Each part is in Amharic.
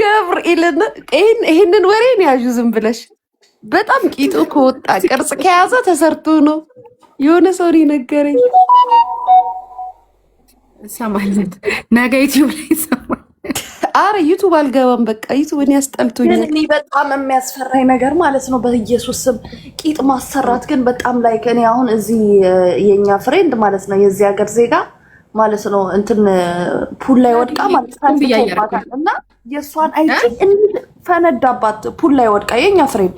ገብርኤልን ይሄንን ወሬን ያዡ ዝም ብለሽ። በጣም ቂጡ ከወጣ ቅርጽ ከያዘ ተሰርቶ ነው። የሆነ ሰው ነገረኝ። ሰማለት ነገ ዩቲዩብ ላይ ሰማል። አረ ዩቱብ አልገባም። በቃ ዩቱብ እኔ ያስጠልቶኛል። እኔ በጣም የሚያስፈራኝ ነገር ማለት ነው በኢየሱስ ስም ቂጥ ማሰራት ግን በጣም ላይ እኔ አሁን እዚህ የኛ ፍሬንድ ማለት ነው የዚህ ሀገር ዜጋ ማለት ነው እንትን ፑል ላይ ወድቃ ማለት ነው እና የእሷን አይጪ ፈነዳባት። ፑል ላይ ወድቃ የኛ ፍሬንድ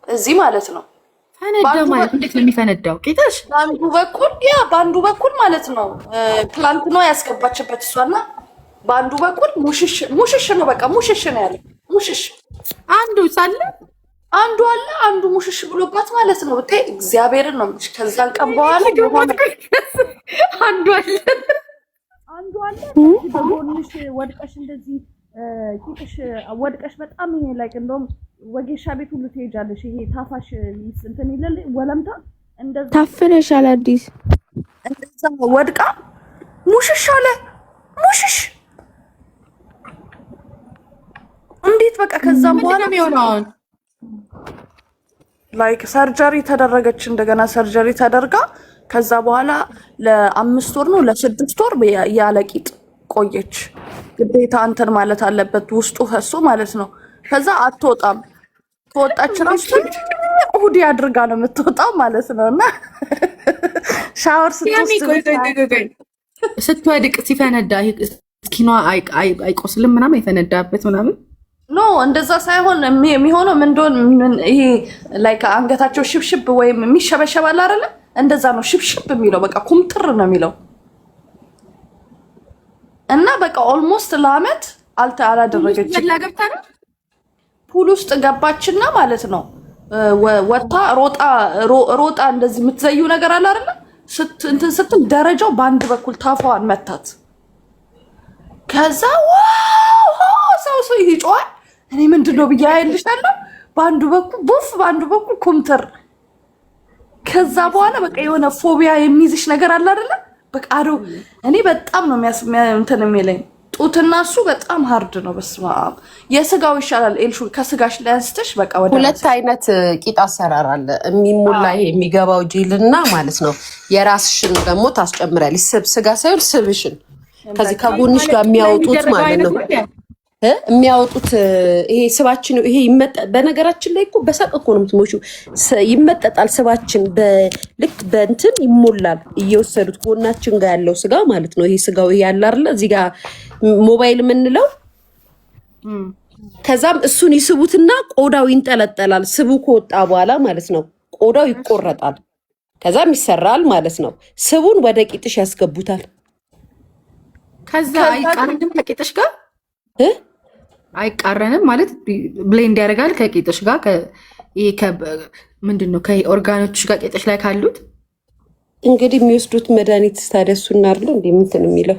እዚህ ማለት ነው ፈነዳ ማለት እንዴት ነው የሚፈነዳው? ቂጥሽ በአንዱ በኩል ማለት ነው ፕላንት ነው ያስገባችበት እሷና በአንዱ በኩል ሙሽሽ ነው። በቃ ሙሽሽ ነው ያለ ሙሽሽ አንዱ ሳለ አንዱ አለ አንዱ ሙሽሽ ብሎባት ማለት ነው። ብታይ እግዚአብሔርን ነው የምልሽ። ከዛን ቀን በኋላ አንዱ አለ በጎንሽ ወድቀሽ እንደዚህ ቂጥሽ ወድቀሽ በጣም ይሄ ላይ እንደውም ወጌሻ ቤት ሁሉ ትሄጃለሽ። ይሄ ታፋሽ እንትን ይለል ወለምታ እንደዛ ታፍነሻል። አዲስ እንደዛ ወድቃ ሙሽሽ አለ ሙሽሽ እንዴት በቃ ከዛም በኋላ የሚሆነውን ላይክ ሰርጀሪ ተደረገች። እንደገና ሰርጀሪ ተደርጋ ከዛ በኋላ ለ5 ወር ነው ለ6 ወር ያለ ቂጥ ቆየች። ግዴታ እንትን ማለት አለበት ውስጡ ፈሶ ማለት ነው። ከዛ አትወጣም። ከወጣች ራሱ ሁዲ አድርጋ ነው የምትወጣው ማለት ነው። እና ሻወር ስትወድቅ ሲፈነዳ ስኪኗ አይቆስልም ምናምን የፈነዳበት ምናምን ኖ እንደዛ ሳይሆን የሚሆነው ምን እንደሆነ ይሄ ላይክ አንገታቸው ሽብሽብ ወይም የሚሸበሸባል አይደለ? እንደዛ ነው ሽብሽብ የሚለው በቃ ኩምጥር ነው የሚለው እና በቃ ኦልሞስት ለአመት አላደረገች። ፑል ውስጥ ገባችና ማለት ነው ወጣ ሮጣ እንደዚህ የምትዘዩ ነገር አለ አይደለ? እንትን ስትል ደረጃው በአንድ በኩል ታፏን መታት። ከዛ ሰው ይጮሃል። እኔ ምንድነው ብዬ አይልሻለሁ። በአንዱ በኩል ቡፍ በአንዱ በኩል ኩምትር። ከዛ በኋላ በቃ የሆነ ፎቢያ የሚይዝሽ ነገር አለ አይደለ? በቃ እኔ በጣም ነው እንትን የሚለኝ ጡትና እሱ በጣም ሀርድ ነው። በስመ አብ የስጋው ይሻላል። ኤልሹ ከስጋሽ ላይ አንስተሽ በቃ ወደ ሁለት አይነት ቂጥ አሰራር አለ። የሚሞላ ይሄ የሚገባው ጄልና ማለት ነው። የራስሽን ደግሞ ታስጨምሪያለሽ። ስጋ ሳይሆን ስብሽን ከዚህ ከጎንሽ ጋር የሚያወጡት ማለት ነው የሚያወጡት ይሄ ስባችን ይሄ በነገራችን ላይ እኮ በሳቅ እኮ ነው የምትሞሺው። ይመጠጣል ስባችን ልክ በእንትን ይሞላል። እየወሰዱት ጎናችን ጋር ያለው ስጋ ማለት ነው። ይሄ ስጋው ይሄ ያለ አይደለ እዚህ ጋር ሞባይል የምንለው ከዛም እሱን ይስቡትና ቆዳው ይንጠለጠላል። ስቡ ከወጣ በኋላ ማለት ነው ቆዳው ይቆረጣል። ከዛም ይሰራል ማለት ነው። ስቡን ወደ ቂጥሽ ያስገቡታል። ከዛ አይቃረንም ከቂጥሽ ጋር አይቃረንም ማለት ብሌንድ ያደርጋል ከቂጥሽ ጋር ምንድነው ከኦርጋኖችሽ ጋር ቂጥሽ ላይ ካሉት እንግዲህ የሚወስዱት መድኃኒት ታደሱና አይደል እንዴ ምንትን የሚለው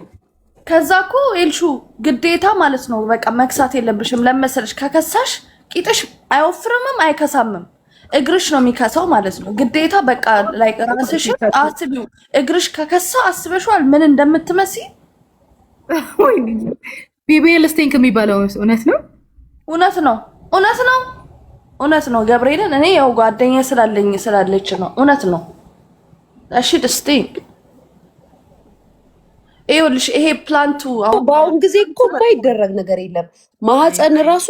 ከዛ እኮ ኤልሹ ግዴታ ማለት ነው በቃ መክሳት የለብሽም። ለመሰለሽ ከከሳሽ ቂጥሽ አይወፍርምም አይከሳምም። እግርሽ ነው የሚከሳው ማለት ነው። ግዴታ በቃ ላይ ራስሽ አስቢው። እግርሽ ከከሳ አስበሽዋል ምን እንደምትመስይ። ቢቢኤል ስቴንክ የሚባለው እውነት ነው። እውነት ነው ገብርኤልን እኔ ያው ጓደኛ ስላለች ነው። እውነት ነው። እሺ ስቴንክ ይኸውልሽ ይሄ ፕላንቱ በአሁን ጊዜ እኮ የማይደረግ ነገር የለም። ማህፀን ራሱ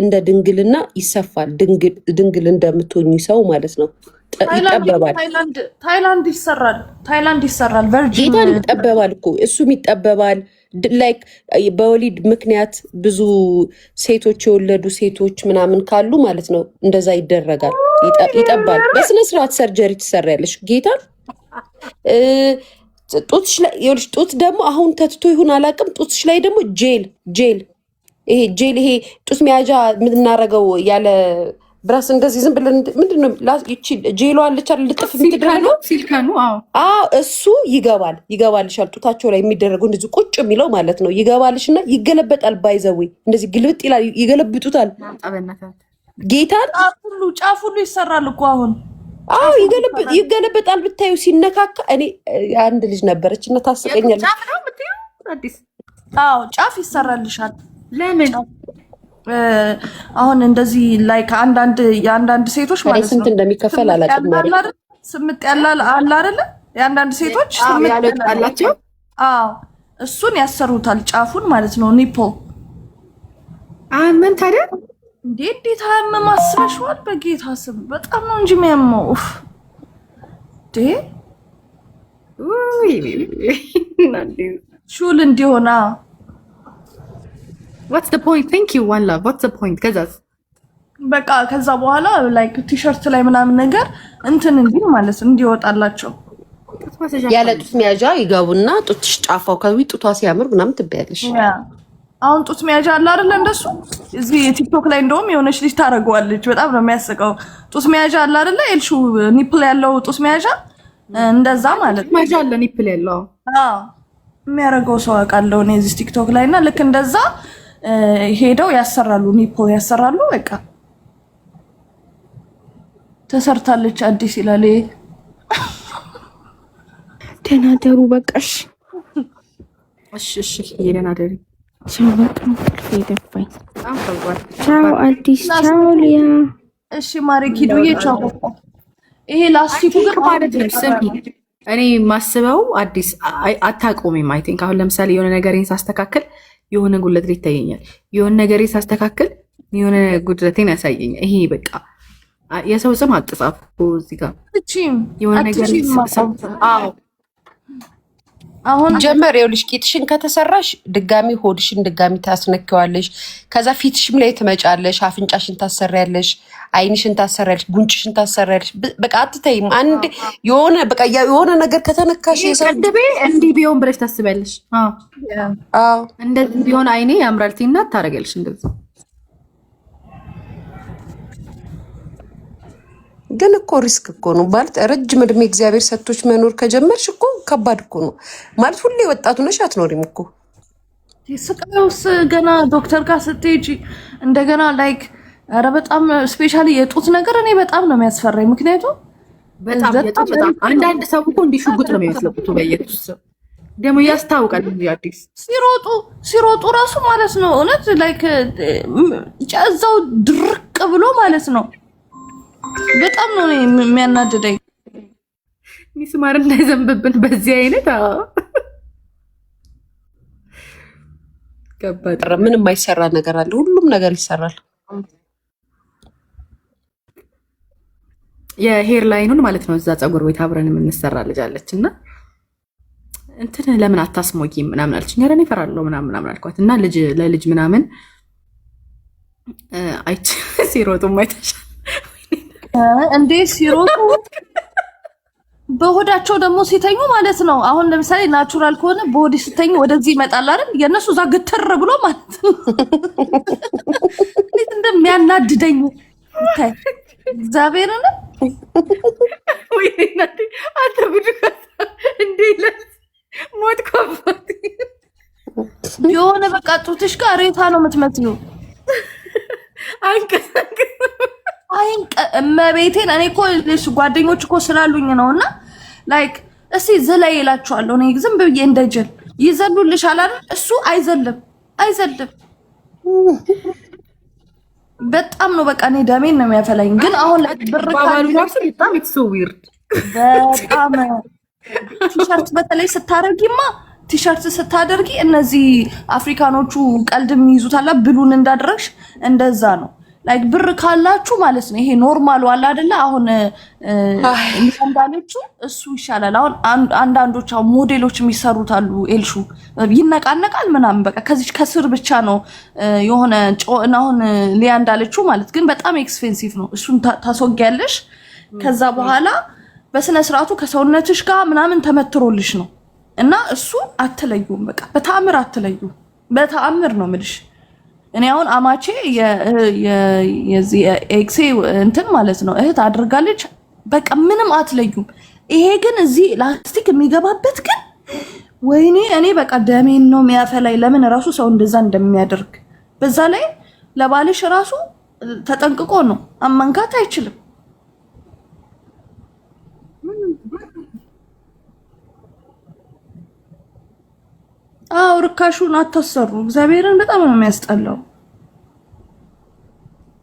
እንደ ድንግልና ይሰፋል። ድንግል እንደምትሆኝ ሰው ማለት ነው ይጠበባል። ታይላንድ ይሰራል። ጌታን ይጠበባል እኮ እሱም ይጠበባል። ላይክ በወሊድ ምክንያት ብዙ ሴቶች የወለዱ ሴቶች ምናምን ካሉ ማለት ነው እንደዛ ይደረጋል። ይጠባል። በስነስርዓት ሰርጀሪ ትሰሪያለሽ። ጌታን ጡትሽ ላይ ይኸውልሽ። ጡት ደግሞ አሁን ተትቶ ይሁን አላውቅም። ጡትሽ ላይ ደግሞ ጄል ይሄ ጡት መያዣ የምናደርገው ያለ ብራስ እንደዚህ ዝም ብለን ምንድነው ይቺ ጄሎ አለች አይደል? ልጥፍ የምትደረገው ሲልከኑ። እሱ ይገባልሻል። ጡታቸው ላይ የሚደረገው እንደዚህ ቁጭ የሚለው ማለት ነው ይገባልሽና ይገለበጣል። ባይዘዌ እንደዚህ ግልብጥ ይላል። ይገለብጡታል። ጌታን ጫፍ ሁሉ ይሰራል እኮ አሁን። ይገለበጣል። ብታዩ ሲነካካ። እኔ አንድ ልጅ ነበረች እና ታስቀኛለች። ጫፍ ይሰራልሻል። ለምን አሁን እንደዚህ ላይክ የአንዳንድ ሴቶች ማለት ነው ስንት እንደሚከፈል አላውቅም። ስምጥ ያላል አለ አይደለ? የአንዳንድ ሴቶች ስምጥ ያላቸው እሱን ያሰሩታል ጫፉን ማለት ነው ኒፖ። ምን ታዲያ እንዴት አያመም አስበሽዋል? በጌታ ስም በጣም ነው እንጂ የሚያመው ሹል እንዲሆና what's the point? thank you one love. what's the point? በቃ ከዛ በኋላ ላይክ ቲሸርት ላይ ምናምን ነገር እንትን እንዲህ ማለት እንዲወጣላቸው ያለ ጡት መያዣ ይገቡና ጡትሽ ጫፋው ጡቷ ሲያምር ምናምን ትበያለሽ። አሁን ጡት መያዣ አለ አይደለ? እንደሱ እዚህ ቲክቶክ ላይ እንደውም የሆነች ልጅ ታረጋዋለች። በጣም ነው የሚያስቀው። ጡት መያዣ አለ አይደለ? ኤልሹ ኒፕል ያለው ጡት መያዣ እንደዛ ማለት መያዣ አለ ኒፕል ያለው የሚያረጋው ሰው አውቃለሁ እኔ እዚህ ቲክቶክ ላይ እና ልክ እንደዛ ሄደው ያሰራሉ፣ ኒፕል ያሰራሉ። በቃ ተሰርታለች አዲስ ይላል። ተናደሩ በቃሽ። እሺ የደናደሪ ቻው አዲስ ቻው ሊያ። እሺ ማሪ ኪዱዬ ቻው። ይሄ ላስቲኩ ግን ማለት ነው። ስሚ እኔ ማስበው አዲስ አታቆሚም። አይ ቲንክ አሁን ለምሳሌ የሆነ ነገሬን ሳስተካክል የሆነ ጉድለት ይታየኛል፣ የሆነ ነገሬን ሳስተካክል የሆነ ጉድለቴን ያሳየኛል። ይሄ በቃ የሰው ስም አትጻፉ እዚህ ጋር የሆነ ነገር አሁን ጀመር ይኸውልሽ፣ ቂጥሽን ከተሰራሽ ድጋሚ ሆድሽን ድጋሚ ታስነኪዋለሽ። ከዛ ፊትሽም ላይ ትመጫለሽ፣ አፍንጫሽን ታሰሪያለሽ፣ አይንሽን ታሰሪያለሽ፣ ጉንጭሽን ታሰሪያለሽ። በቃ አትተይም። አንድ የሆነ በቃ የሆነ ነገር ከተነካሽ የሰድቤ እንዲህ ቢሆን ብለሽ ታስቢያለሽ። አዎ እንደዚህ ቢሆን አይኔ ያምራል ቲና ታረጋለሽ እንደዚህ። ግን እኮ ሪስክ እኮ ነው ማለት ረጅም እድሜ እግዚአብሔር ሰጥቶች መኖር ከጀመርሽ እኮ ከባድ እኮ ነው ማለት። ሁሌ ወጣቱ ነሽ አትኖሪም እኮ። ስቃዩስ ገና ዶክተር ጋር ስትሄጂ እንደገና ላይክ ኧረ በጣም ስፔሻሊ የጡት ነገር እኔ በጣም ነው የሚያስፈራኝ። ምክንያቱም በጣም አንዳንድ ሰው እኮ እንዲሽጉጥ ነው የሚመስለው ጡቱ በየጡስ ደግሞ ያስታውቃል። እንጂ አዲስ ሲሮጡ ራሱ ማለት ነው እውነት ላይክ እዛው ድርቅ ብሎ ማለት ነው። በጣም ነው የሚያናድደኝ። ሚስማር እንዳይዘንብብን በዚህ አይነት ከባድ። ምንም የማይሰራ ነገር አለ? ሁሉም ነገር ይሰራል። የሄር ላይኑን ማለት ነው እዛ ፀጉር ቤት አብረን የምንሰራ ልጅ አለች እና እንትን ለምን አታስሞጊም ምናምን አለችኝ። ኧረ እኔ እፈራለሁ ምናምን አልኳት እና ለልጅ ምናምን አይቼ ሲሮጡም አይተሻል እንዴ? ሲሮጡ በሆዳቸው ደግሞ ሲተኙ ማለት ነው። አሁን ለምሳሌ ናቹራል ከሆነ በሆድ ሲተኙ ወደዚህ ይመጣል አይደል? የነሱ እዛ ግትር ብሎ ማለት ነው። እንዴት እንደሚያናድደኝ ታይ እግዚአብሔርን ወይ እናቴ አንተ ጉድ እንዴ ሞት ኮፋት የሆነ በቃ ጡትሽ ጋር ሬታ ነው የምትመስለው። እመቤቴን እኔ እኮ ጓደኞች እኮ ስላሉኝ ነው እና ላይክ እስቲ ዝላይ ይላችኋለሁ። እኔ ዝም ብዬ እንደጀል ይዘሉልሻል አይደል? እሱ አይዘልም። በጣም ነው በቃ እኔ ደሜን ነው የሚያፈላኝ። ግን አሁን ባባሉ ራሱ በጣም ኢትስ ሶ ዊርድ በጣም ቲሸርት በተለይ ስታደርጊማ ቲሸርት ስታደርጊ እነዚህ አፍሪካኖቹ ቀልድ የሚይዙታላ ብሉን እንዳደረግሽ እንደዛ ነው። ላይክ ብር ካላችሁ ማለት ነው። ይሄ ኖርማሉ አለ አይደለ? አሁን እንዳለቹ እሱ ይሻላል። አሁን አንዳንዶች ሞዴሎች የሚሰሩት አሉ። ኤልሹ ይነቃነቃል ምናምን በቃ ከዚህ ከስር ብቻ ነው የሆነ አሁን ሊያ እንዳለችው ማለት ግን በጣም ኤክስፔንሲቭ ነው። እሱን ታስወጊያለሽ። ከዛ በኋላ በስነ ስርዓቱ ከሰውነትሽ ጋር ምናምን ተመትሮልሽ ነው እና እሱ አትለዩም። በቃ በተአምር አትለዩም። በተአምር ነው የምልሽ። እኔ አሁን አማቼ የዚህ ኤክሴ እንትን ማለት ነው እህት አድርጋለች። በቃ ምንም አትለዩም። ይሄ ግን እዚህ ላስቲክ የሚገባበት ግን ወይኔ እኔ በቃ ደሜን ነው የሚያፈላይ። ለምን ራሱ ሰው እንደዛ እንደሚያደርግ በዛ ላይ ለባልሽ ራሱ ተጠንቅቆ ነው አመንካት አይችልም። ርካሹን አታሰሩ። እግዚአብሔርን በጣም ነው የሚያስጠላው።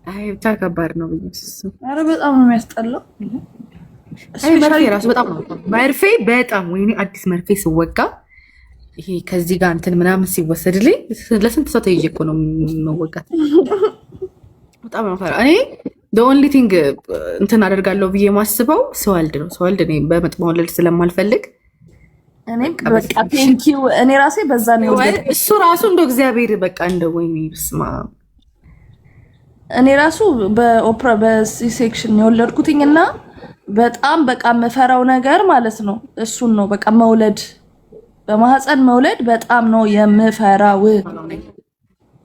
አይ ብቻ ከባድ ነው ብዬሽ። ኧረ በጣም ነው የሚያስጠላው። መርፌ ራሱ በጣም ነው መርፌ በጣም ወይኔ አዲስ መርፌ ስወጋ ይሄ ከዚህ ጋር እንትን ምናምን ሲወሰድልኝ ለስንት ሰው ተይዤ እኮ ነው መወጋት። በጣም ነው ፈራ። እኔ the only thing እንትን አደርጋለሁ ብዬ ማስበው ስወልድ ነው። ስወልድ እኔ በምጥ መውለድ ስለማልፈልግ እኔ በቃ ቴንኪው እኔ ራሴ በዛ ነው እሱ ራሱ እንደው እግዚአብሔር በቃ እንደው ወይኔ ብስማ እኔ ራሱ በኦፕራ በሲ-ሴክሽን የወለድኩትኝና በጣም በቃ የምፈራው ነገር ማለት ነው እሱን ነው። በቃ መውለድ በማህፀን መውለድ በጣም ነው የምፈራው።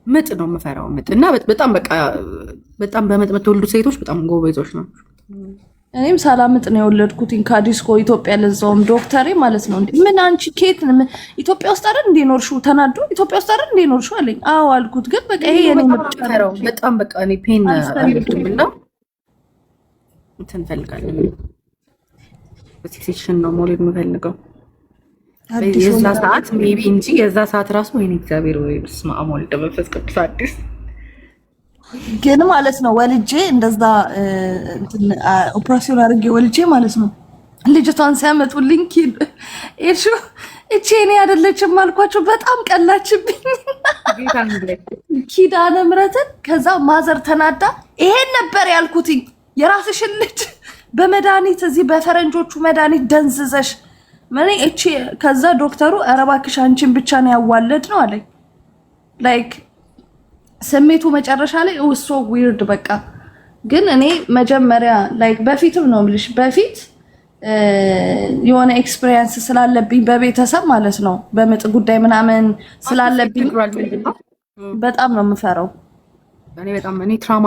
ምጥ ነው የምፈራው ምጥ እና በጣም በቃ በጣም በምጥ የምትወልዱ ሴቶች በጣም ጎበዞች ናቸው። እኔም ሳላምጥ ነው የወለድኩትኝ ከዲስኮ ኢትዮጵያ። ለዛውም ዶክተሬ ማለት ነው እንዴ ምን አንቺ ኬት ኢትዮጵያ ውስጥ አይደል እንዴ ኖርሽው? ተናዶ ኢትዮጵያ ውስጥ አይደል እንዴ ኖርሽው አለኝ። አዎ አልኩት። ግን በቃ ይሄ የኔ ምርጫው በጣም በቃ እኔ ፔን አልፈልግምና እንትን ፈልጋለሁ በሴክሽን ነው ሞሌድ የምፈልገው የዛ ሰዓት ሜቢ እንጂ የዛ ሰዓት ራሱ ወይኔ እግዚአብሔር ወይ በስመ አብ ወልድ መንፈስ ቅዱስ አዲስ ግን ማለት ነው ወልጄ እንደዛ እንትን ኦፕሬሽን አድርጌ ወልጄ ማለት ነው ልጅቷን ሲያመጡልኝ እሺ እቺ እኔ አይደለችም አልኳቸው። በጣም ቀላችብኝ ኪዳነ ምሕረትን። ከዛ ማዘር ተናዳ ይሄን ነበር ያልኩትኝ የራስሽን ልጅ በመድኃኒት እዚህ በፈረንጆቹ መድኃኒት ደንዝዘሽ ምን እቺ። ከዛ ዶክተሩ ኧረ እባክሽ አንቺን ብቻ ነው ያዋለድ ነው አለኝ። ላይክ ስሜቱ መጨረሻ ላይ ሶ ዊርድ በቃ። ግን እኔ መጀመሪያ ላይክ በፊትም ነው የምልሽ በፊት የሆነ ኤክስፒሪየንስ ስላለብኝ በቤተሰብ ማለት ነው በምጥ ጉዳይ ምናምን ስላለብኝ በጣም ነው የምፈራው። እኔ በጣም እኔ ትራማ